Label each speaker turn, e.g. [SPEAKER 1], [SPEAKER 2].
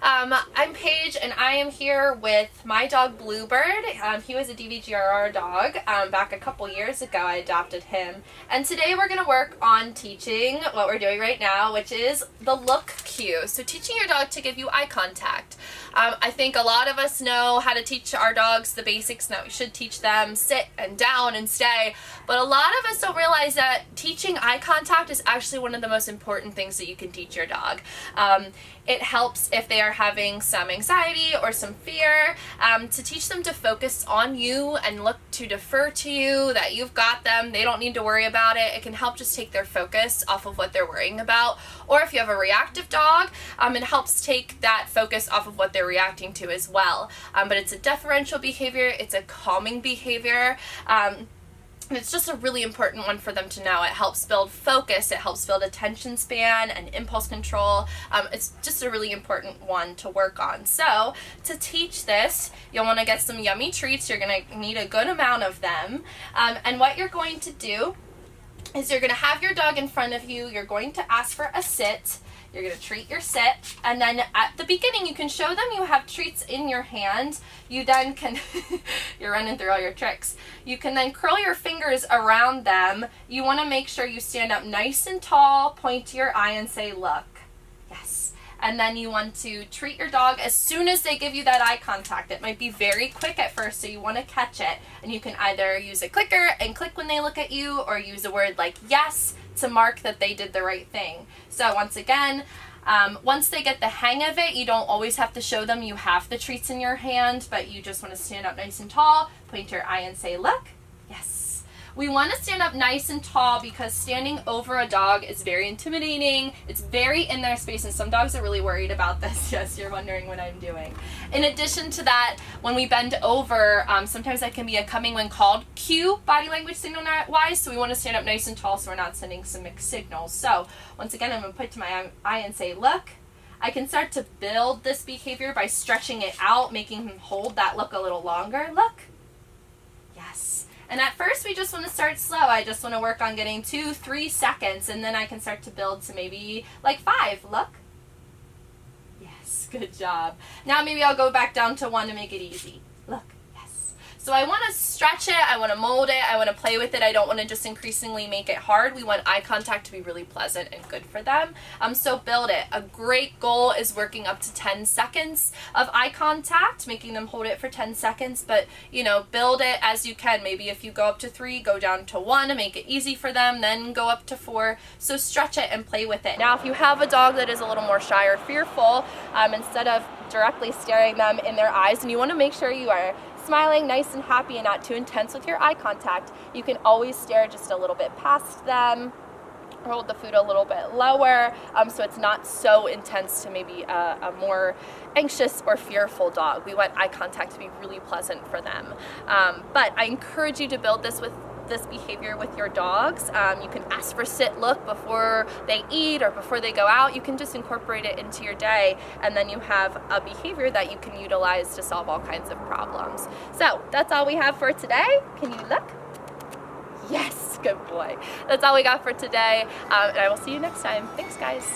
[SPEAKER 1] I'm Paige, and I am here with my dog Bluebird. He was a DVGRR dog back a couple years ago. I adopted him, and today we're going to work on teaching what we're doing right now, which is the look cue. So teaching your dog to give you eye contact. I think a lot of us know how to teach our dogs the basics, and that we should teach them sit and down and stay, but a lot of us don't realize that teaching eye contact is actually one of the most important things that you can teach your dog. It helps if they are having some anxiety or some fear, to teach them to focus on you and look to defer to you, that you've got them, they don't need to worry about it. It can help just take their focus off of what they're worrying about. Or if you have a reactive dog, it helps take that focus off of what they're reacting to as well. But it's a deferential behavior, it's a calming behavior. And it's just a really important one for them to know. It helps build focus, it helps build attention span and impulse control. It's just a really important one to work on. So to teach this, you'll want to get some yummy treats. You're going to need a good amount of them. And what you're going to do is you're going to have your dog in front of you. You're going to ask for a sit. You're going to treat your sit, and then at the beginning you can show them you have treats in your hand. You then can, you're running through all your tricks. You can then curl your fingers around them. You want to make sure you stand up nice and tall, point to your eye and say, look. Yes. And then you want to treat your dog as soon as they give you that eye contact. It might be very quick at first, so you want to catch it. And you can either use a clicker and click when they look at you, or use a word like yes to mark that they did the right thing. So once again, once they get the hang of it, you don't always have to show them you have the treats in your hand, but you just want to stand up nice and tall, point your eye and say, look. Yes. We want to stand up nice and tall because standing over a dog is very intimidating. It's very in their space, and some dogs are really worried about this. Yes, you're wondering what I'm doing. In addition to that, when we bend over, sometimes that can be a coming when called cue, body language signal wise, so we want to stand up nice and tall so we're not sending some mixed signals. So once again, I'm going to point to my eye and say, look. I can start to build this behavior by stretching it out, making him hold that look a little longer. Look. Yes. And at first we just want to start slow. I just want to work on getting 2-3 seconds, and then I can start to build to maybe like 5. Look. Yes, good job. Now maybe I'll go back down to 1 to make it easy. Look. Yes. So I want to stretch it, I want to mold it, I want to play with it. I don't want to just increasingly make it hard. We want eye contact to be really pleasant and good for them. So build it. A great goal is working up to 10 seconds of eye contact, making them hold it for 10 seconds, but build it as you can. Maybe if you go up to 3, go down to 1 to make it easy for them, then go up to 4. So stretch it and play with it. Now if you have a dog that is a little more shy or fearful, instead of directly staring them in their eyes, and you want to make sure you are smiling, nice and happy, and not too intense with your eye contact, you can always stare just a little bit past them, hold the food a little bit lower, so it's not so intense to maybe a more anxious or fearful dog. We want eye contact to be really pleasant for them. But I encourage you to build this behavior with your dogs. You can ask for sit, look before they eat or before they go out. You can just incorporate it into your day, and then you have a behavior that you can utilize to solve all kinds of problems. So that's all we have for today. Can you look? Yes, good boy. That's all we got for today, and I will see you next time. Thanks, guys.